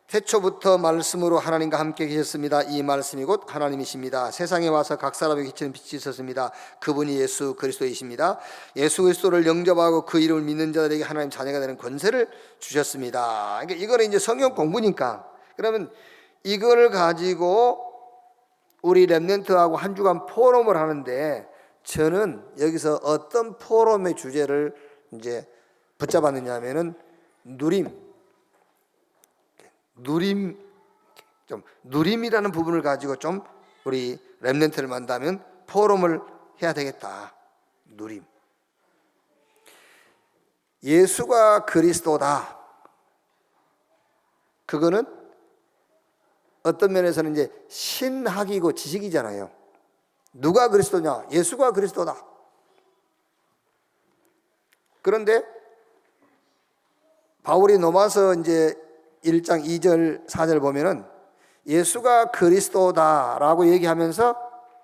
태초부터 말씀으로 하나님과 함께 계셨습니다. 이 말씀이 곧 하나님이십니다. 세상에 와서 각 사람에게 비치는 빛이 있었습니다. 그분이 예수 그리스도이십니다. 예수 그리스도를 영접하고 그 이름을 믿는 자들에게 하나님 자녀가 되는 권세를 주셨습니다. 그러니까 이거는 이제 성경 공부니까, 그러면 이거를 가지고 우리 렘넌트하고 한 주간 포럼을 하는데, 저는 여기서 어떤 포럼의 주제를 이제 붙잡았느냐 하면은 누림이라는 부분을 가지고 좀 우리 렘넌트를 만나면 포럼을 해야 되겠다. 누림. 예수가 그리스도다. 그거는 어떤 면에서는 이제 신학이고 지식이잖아요. 누가 그리스도냐? 예수가 그리스도다. 그런데 바울이 로마서 이제 1장 2절 4절 보면은 예수가 그리스도다라고 얘기하면서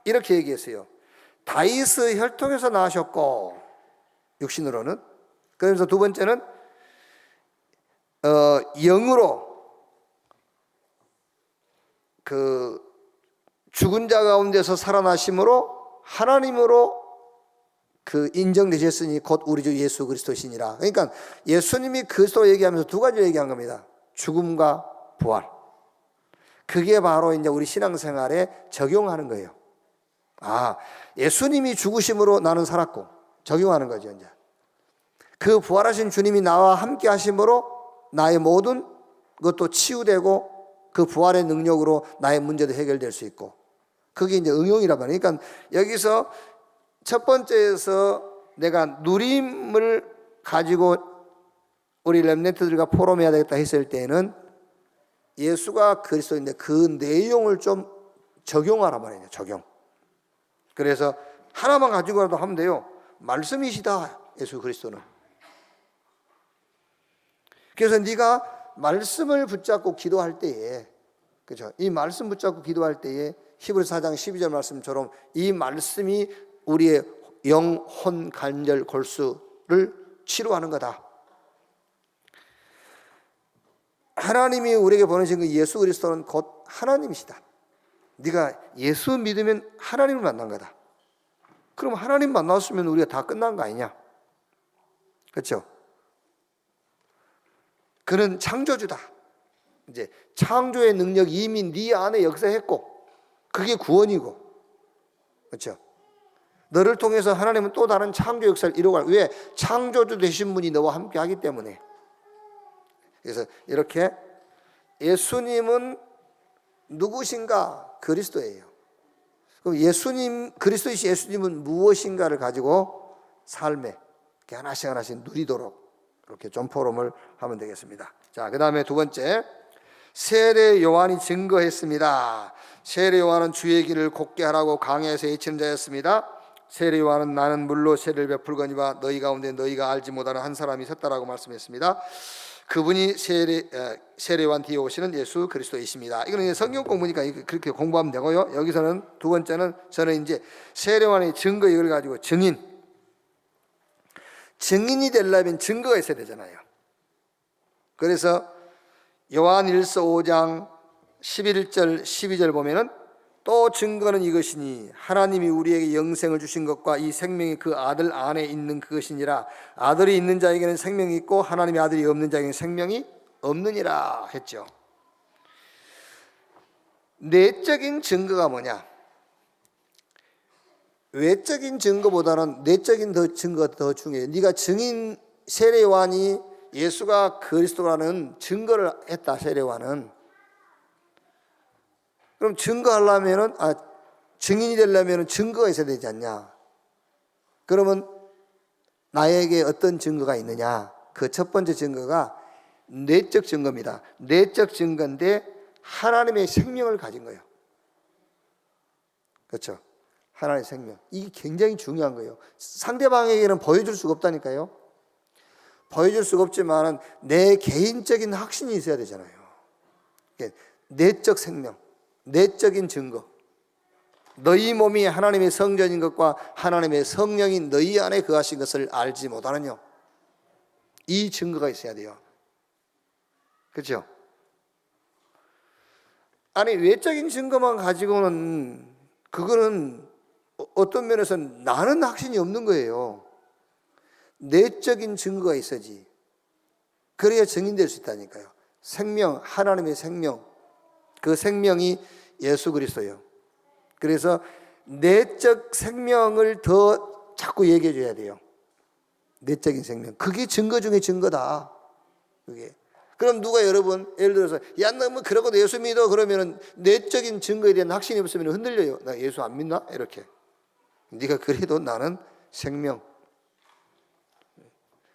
이렇게 얘기했어요. 다윗의 혈통에서 나셨고, 육신으로는. 그래서 두 번째는 영으로 그 죽은 자 가운데서 살아나심으로 하나님으로 그 인정되셨으니 곧 우리 주 예수 그리스도시니라. 그러니까 예수님이 그리스도 얘기하면서 두 가지 얘기한 겁니다. 죽음과 부활. 그게 바로 이제 우리 신앙생활에 적용하는 거예요. 아, 예수님이 죽으심으로 나는 살았고, 적용하는 거죠, 이제. 그 부활하신 주님이 나와 함께 하심으로 나의 모든 것도 치유되고 그 부활의 능력으로 나의 문제도 해결될 수 있고, 그게 이제 응용이란 말이에요. 그러니까 여기서 첫 번째에서 내가 누림을 가지고 우리 렘넌트들과 포럼해야 되겠다 했을 때는 예수가 그리스도인데 그 내용을 좀 적용하란 말이에요. 적용. 그래서 하나만 가지고라도 하면 돼요. 말씀이시다, 예수 그리스도는. 그래서 네가 말씀을 붙잡고 기도할 때에, 그렇죠? 이 말씀 붙잡고 기도할 때에 히브리서 4장 12절 말씀처럼 이 말씀이 우리의 영혼 관절 골수를 치료하는 거다. 하나님이 우리에게 보내신 그 예수 그리스도는 곧 하나님이시다. 네가 예수 믿으면 하나님을 만난 거다. 그럼 하나님 만났으면 우리가 다 끝난 거 아니냐? 그렇죠? 그는 창조주다. 이제 창조의 능력이 이미 네 안에 역사했고, 그게 구원이고, 그렇죠? 너를 통해서 하나님은 또 다른 창조 역사를 이루어갈. 왜? 창조주 되신 분이 너와 함께 하기 때문에. 그래서 이렇게 예수님은 누구신가? 그리스도예요. 그럼 예수님, 그리스도이신 예수님은 무엇인가를 가지고 삶에 이렇게 하나씩 하나씩 누리도록 이렇게 좀 포럼을 하면 되겠습니다. 자, 그 다음에 두 번째, 세례 요한이 증거했습니다. 세례 요한은 주의 길을 곧게 하라고 강야에서 외치는 자였습니다. 세례 요한은 나는 물로 세례를 베풀거니와 너희 가운데 너희가 알지 못하는 한 사람이 섰다라고 말씀했습니다. 그분이 세례 요한 뒤에 오시는 예수 그리스도이십니다. 이거는 이제 성경 공부니까 그렇게 공부하면 되고요. 여기서는 두 번째는 저는 이제 세례 요한의 증거, 이걸 가지고 증인이 되려면 증거가 있어야 되잖아요. 그래서 요한일서 5장 11절 12절 보면은 또 증거는 이것이니 하나님이 우리에게 영생을 주신 것과 이 생명이 그 아들 안에 있는 그것이니라. 아들이 있는 자에게는 생명이 있고 하나님의 아들이 없는 자에게는 생명이 없느니라 했죠. 내적인 증거가 뭐냐? 외적인 증거보다는 내적인 증거가 더 중요해요. 네가 증인, 세례 요한이 예수가 그리스도라는 증거를 했다. 세례 요한은. 그럼 증거하려면은, 증인이 되려면은 증거가 있어야 되지 않냐? 그러면 나에게 어떤 증거가 있느냐? 그 첫 번째 증거가 내적 증거입니다. 내적 증거인데 하나님의 생명을 가진 거예요. 그렇죠? 하나님의 생명. 이게 굉장히 중요한 거예요. 상대방에게는 보여줄 수가 없다니까요. 보여줄 수가 없지만 내 개인적인 확신이 있어야 되잖아요. 내적 생명, 내적인 증거. 너희 몸이 하나님의 성전인 것과 하나님의 성령이 너희 안에 거하신 것을 알지 못하느냐. 이 증거가 있어야 돼요. 그렇죠? 아니, 외적인 증거만 가지고는 그거는 어떤 면에서 나는 확신이 없는 거예요. 내적인 증거가 있어야지. 그래야 증인될 수 있다니까요. 생명, 하나님의 생명. 그 생명이 예수 그리스도예요. 그래서 내적 생명을 더 자꾸 얘기해 줘야 돼요. 내적인 생명. 그게 증거 중에 증거다. 그게. 그럼 누가 여러분, 예를 들어서, 야, 너 뭐 그러고도 예수 믿어? 그러면은 내적인 증거에 대한 확신이 없으면 흔들려요. 나 예수 안 믿나? 이렇게. 네가 그래도 나는 생명.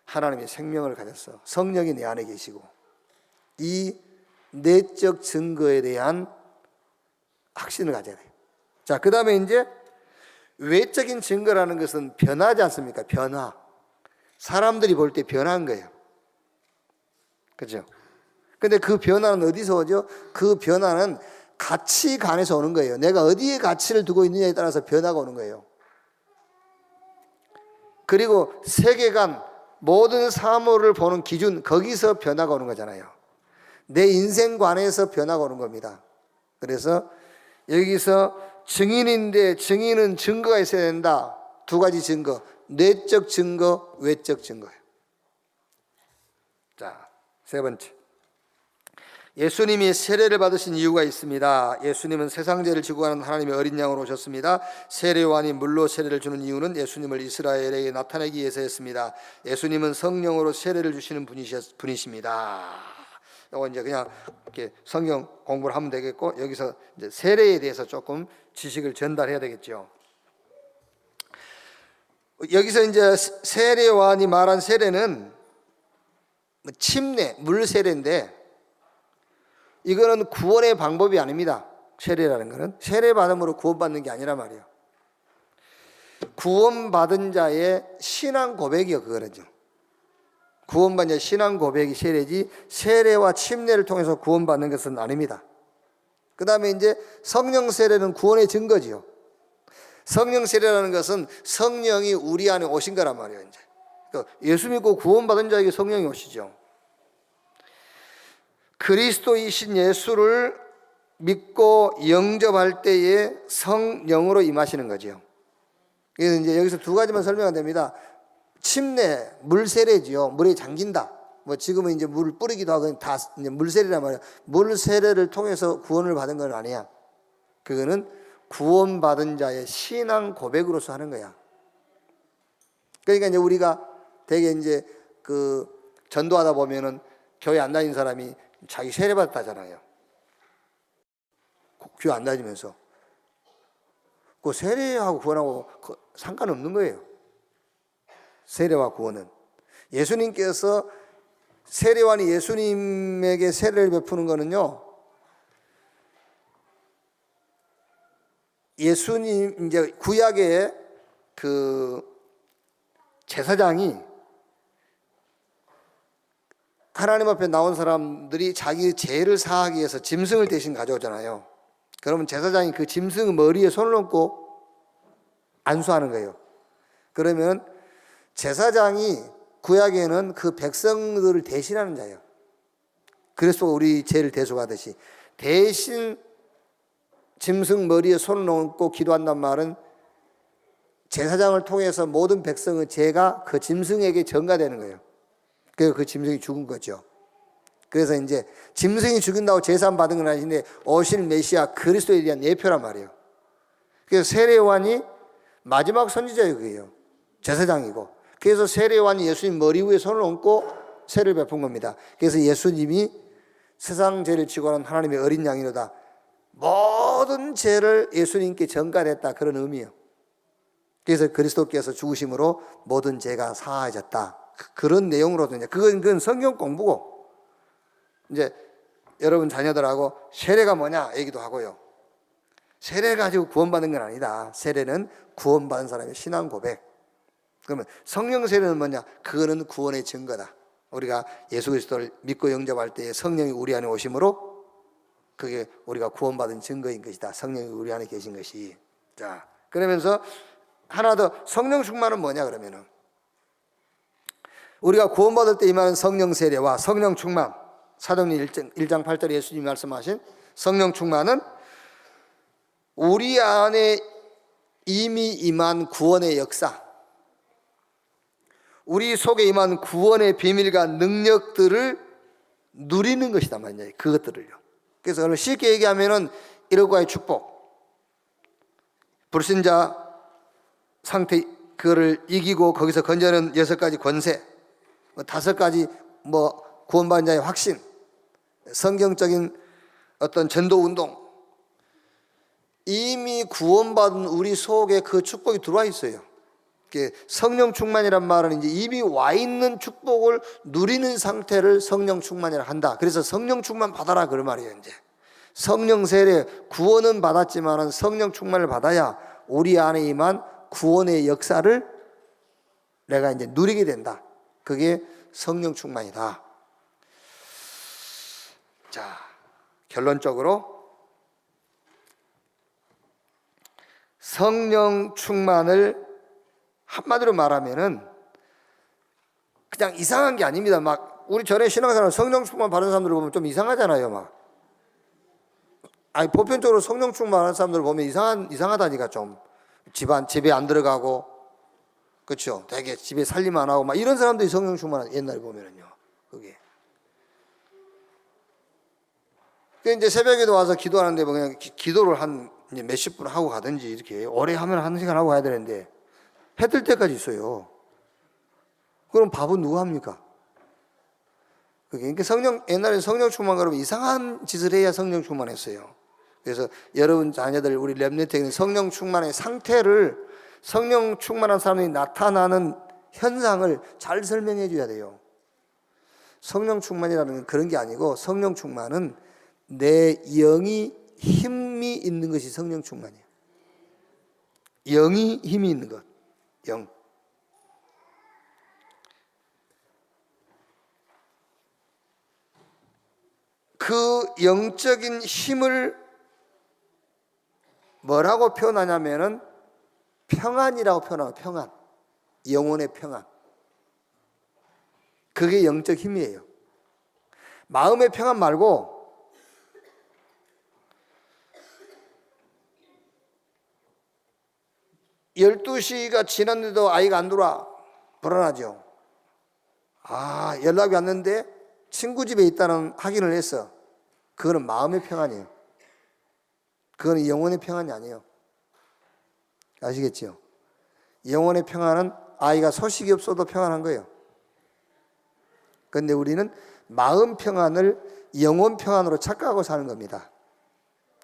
하나님의 생명을 가졌어. 성령이 내 안에 계시고. 이 내적 증거에 대한 확신을 가져야 돼요. 자, 그 다음에 이제 외적인 증거라는 것은 변하지 않습니까? 변화. 사람들이 볼 때 변한 거예요. 그렇죠? 근데 그 변화는 어디서 오죠? 그 변화는 가치관에서 오는 거예요. 내가 어디에 가치를 두고 있느냐에 따라서 변화가 오는 거예요. 그리고 세계관, 모든 사물을 보는 기준, 거기서 변화가 오는 거잖아요. 내 인생관에서 변화가 오는 겁니다. 그래서 여기서 증인인데 증인은 증거가 있어야 된다. 두 가지 증거. 내적 증거, 외적 증거예요. 자, 세 번째. 예수님이 세례를 받으신 이유가 있습니다. 예수님은 세상 죄를 지고 가는 하나님의 어린 양으로 오셨습니다. 세례요한이 물로 세례를 주는 이유는 예수님을 이스라엘에게 나타내기 위해서였습니다. 예수님은 성령으로 세례를 주시는 분이십니다. 이거 이제 그냥 이렇게 성경 공부를 하면 되겠고, 여기서 이제 세례에 대해서 조금 지식을 전달해야 되겠죠. 여기서 이제 세례요한이 말한 세례는 침례, 물 세례인데, 이거는 구원의 방법이 아닙니다. 세례라는 거는 세례 받음으로 구원받는 게 아니란 말이에요. 구원받은 자의 신앙 고백이요, 그거는요. 구원받은 자의 신앙 고백이 세례지, 세례와 침례를 통해서 구원받는 것은 아닙니다. 그 다음에 이제 성령 세례는 구원의 증거지요. 성령 세례라는 것은 성령이 우리 안에 오신 거란 말이에요. 이제 그러니까 예수 믿고 구원받은 자에게 성령이 오시죠. 그리스도이신 예수를 믿고 영접할 때에 성령으로 임하시는 거죠. 그래서 이제 여기서 두 가지만 설명이 됩니다. 침례, 물 세례지요. 물에 잠긴다. 뭐 지금은 이제 물을 뿌리기도 하고 다 이제 물 세례란 말이야. 물 세례를 통해서 구원을 받은 건 아니야. 그거는 구원받은 자의 신앙 고백으로서 하는 거야. 그러니까 이제 우리가 되게 이제 그 전도하다 보면은 교회 안 다니는 사람이 자기 세례 받았다잖아요. 교회 안 다니면서. 그 세례하고 구원하고 상관없는 거예요. 세례와 구원은. 예수님께서 세례관이 예수님에게 세례를 베푸는 거는요, 예수님 이제 구약의 그 제사장이 하나님 앞에 나온 사람들이 자기 죄를 사하기 위해서 짐승을 대신 가져오잖아요. 그러면 제사장이 그 짐승 머리에 손을 얹고 안수하는 거예요. 그러면 제사장이 구약에는 그 백성들을 대신하는 자예요. 그리스도가 우리 죄를 대속하듯이 대신 짐승 머리에 손을 얹고 기도한단 말은 제사장을 통해서 모든 백성의 죄가 그 짐승에게 전가되는 거예요. 그래서 그 짐승이 죽은 거죠. 그래서 이제 짐승이 죽인다고 제사함 받은 건 아닌데 오실 메시아 그리스도에 대한 예표란 말이에요. 그래서 세례요한이 마지막 선지자예요. 그게요. 제사장이고. 그래서 세례요한이 예수님 머리 위에 손을 얹고 세례를 베푼 겁니다. 그래서 예수님이 세상 죄를 지고 가는 하나님의 어린 양이로다. 모든 죄를 예수님께 전가했다. 그런 의미예요. 그래서 그리스도께서 죽으심으로 모든 죄가 사하여졌다. 그런 내용으로도 이제 그건 성경 공부고, 이제 여러분 자녀들하고 세례가 뭐냐 얘기도 하고요. 세례 가지고 구원받은 건 아니다. 세례는 구원받은 사람의 신앙 고백. 그러면 성령 세례는 뭐냐? 그거는 구원의 증거다. 우리가 예수 그리스도를 믿고 영접할 때에 성령이 우리 안에 오심으로 그게 우리가 구원받은 증거인 것이다. 성령이 우리 안에 계신 것이. 자, 그러면서 하나 더, 성령 충만은 뭐냐 그러면은 우리가 구원받을 때 임하는 성령 세례와 성령 충만, 사도행전 1장 8절에 예수님이 말씀하신 성령 충만은 우리 안에 이미 임한 구원의 역사, 우리 속에 임한 구원의 비밀과 능력들을 누리는 것이다 말이야. 그것들을요. 그래서 오늘 쉽게 얘기하면은 1억과의 축복, 불신자 상태 그거를 이기고 거기서 건져내는 6가지 권세, 5가지 구원받은 자의 확신, 성경적인 어떤 전도 운동, 이미 구원받은 우리 속에 그 축복이 들어와 있어요. 성령 충만이란 말은 이제 이미 와 있는 축복을 누리는 상태를 성령 충만이라 한다. 그래서 성령 충만 받아라 그 말이에요. 이제 성령 세례 구원은 받았지만은 성령 충만을 받아야 우리 안에 임한 구원의 역사를 내가 이제 누리게 된다. 그게 성령 충만이다. 자, 결론적으로 성령 충만을 한마디로 말하면은 그냥 이상한 게 아닙니다. 막 우리 전에 신앙생활 성령 충만 받은 사람들 보면 좀 이상하잖아요. 막 아니 보편적으로 성령 충만 받은 사람들 보면 이상하다니까. 좀 집에 안 들어가고, 그렇죠? 되게 집에 살림 안 하고 막 이런 사람들이 성령 충만 옛날에 보면은요. 그게 이제 새벽에도 와서 기도하는데 뭐 그냥 기도를 한 이제 몇십 분 하고 가든지 이렇게 오래 하면 1시간 하고 가야 되는데 해 뜰 때까지 있어요. 그럼 밥은 누가 합니까? 그러니까 옛날에 성령 충만 그러면 이상한 짓을 해야 성령 충만했어요. 그래서 여러분 자녀들 우리 렘넌트에게는 성령 충만의 상태를, 성령 충만한 사람이 나타나는 현상을 잘 설명해 줘야 돼요. 성령 충만이라는 건 그런 게 아니고, 성령 충만은 내 영이 힘이 있는 것이 성령 충만이에요. 영이 힘이 있는 것. 영. 그 영적인 힘을 뭐라고 표현하냐면은 평안이라고 표현하고, 평안. 영혼의 평안. 그게 영적 힘이에요. 마음의 평안 말고 12시가 지났는데도 아이가 안 들어와. 불안하죠. 연락이 왔는데 친구 집에 있다는 확인을 했어. 그거는 마음의 평안이에요. 그거는 영혼의 평안이 아니에요. 아시겠죠? 영혼의 평안은 아이가 소식이 없어도 평안한 거예요. 그런데 우리는 마음 평안을 영혼 평안으로 착각하고 사는 겁니다.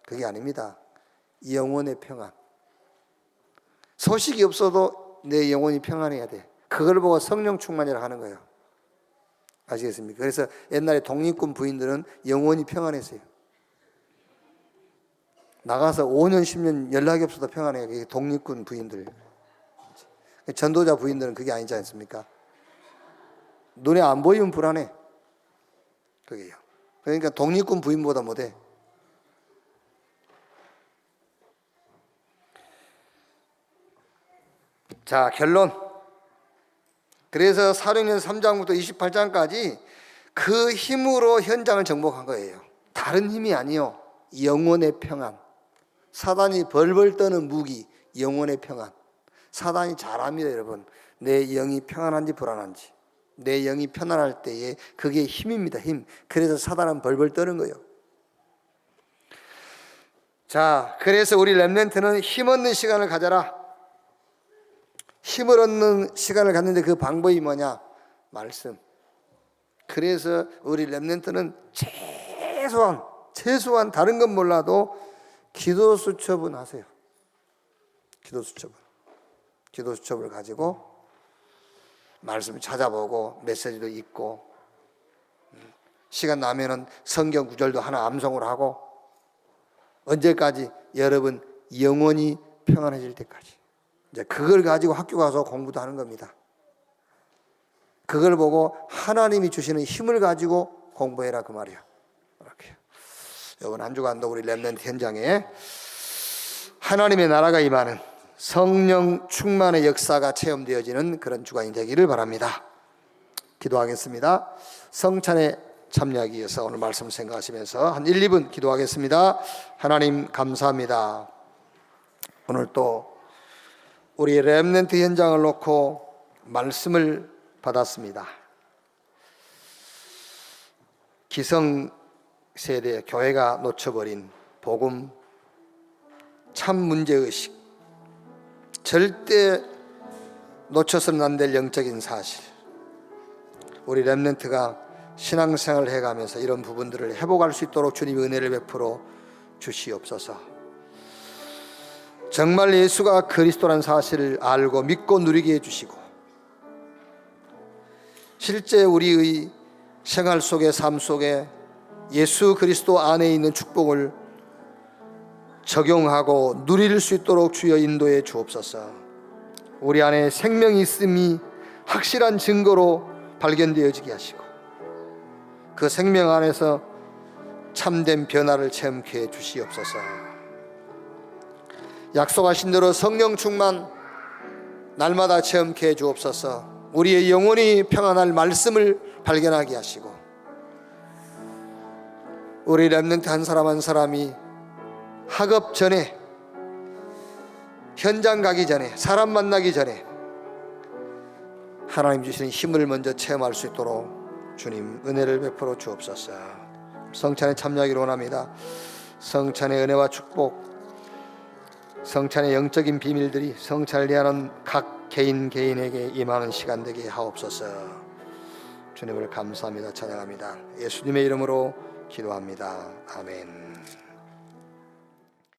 그게 아닙니다. 영혼의 평안. 소식이 없어도 내 영혼이 평안해야 돼. 그걸 보고 성령 충만이라고 하는 거예요. 아시겠습니까? 그래서 옛날에 독립군 부인들은 영혼이 평안했어요. 나가서 5년 10년 연락이 없어도 평안해요. 그게 독립군 부인들. 전도자 부인들은 그게 아니지 않습니까? 눈에 안 보이면 불안해. 그게요. 그러니까 독립군 부인보다 못해. 자, 결론. 그래서 사도행전 3장부터 28장까지 그 힘으로 현장을 정복한 거예요. 다른 힘이 아니요. 영혼의 평안. 사단이 벌벌 떠는 무기, 영혼의 평안. 사단이 잘 압니다, 여러분. 내 영이 평안한지 불안한지. 내 영이 편안할 때에 그게 힘입니다, 힘. 그래서 사단은 벌벌 떠는 거예요. 자, 그래서 우리 렘넌트는 힘 얻는 시간을 가져라. 힘을 얻는 시간을 갖는데 그 방법이 뭐냐? 말씀. 그래서 우리 렘넌트는 최소한 다른 건 몰라도 기도 수첩은 하세요. 기도 수첩을 가지고 말씀을 찾아보고 메시지도 읽고, 시간 나면은 성경 구절도 하나 암송을 하고, 언제까지? 여러분 영원히 평안해질 때까지. 이제 그걸 가지고 학교 가서 공부도 하는 겁니다. 그걸 보고 하나님이 주시는 힘을 가지고 공부해라 그 말이야. 이렇게. 이번 한 주간도 우리 렘넌트 현장에 하나님의 나라가 임하는 성령 충만의 역사가 체험되어지는 그런 주간이 되기를 바랍니다. 기도하겠습니다. 성찬에 참여하기 위해서 오늘 말씀 생각하시면서 한 1, 2분 기도하겠습니다. 하나님 감사합니다. 오늘 또 우리 렘넌트 현장을 놓고 말씀을 받았습니다. 기성세대 교회가 놓쳐버린 복음, 참 문제의식, 절대 놓쳐서는 안 될 영적인 사실, 우리 렘넌트가 신앙생활을 해가면서 이런 부분들을 회복할 수 있도록 주님의 은혜를 베풀어 주시옵소서. 정말 예수가 그리스도란 사실을 알고 믿고 누리게 해주시고, 실제 우리의 생활 속에, 삶 속에 예수 그리스도 안에 있는 축복을 적용하고 누릴 수 있도록 주여 인도해 주옵소서. 우리 안에 생명이 있음이 확실한 증거로 발견되어지게 하시고, 그 생명 안에서 참된 변화를 체험케 해 주시옵소서. 약속하신 대로 성령 충만 날마다 체험케 해 주옵소서. 우리의 영혼이 평안할 말씀을 발견하게 하시고, 우리 렘넌트 한 사람 한 사람이 학업 전에, 현장 가기 전에, 사람 만나기 전에 하나님 주시는 힘을 먼저 체험할 수 있도록 주님 은혜를 베풀어 주옵소서. 성찬에 참여하기를 원합니다. 성찬의 은혜와 축복, 성찬의 영적인 비밀들이 성찬을 위하는 각 개인에게 임하는 시간 되게 하옵소서. 주님을 감사합니다. 찬양합니다. 예수님의 이름으로 기도합니다. 아멘.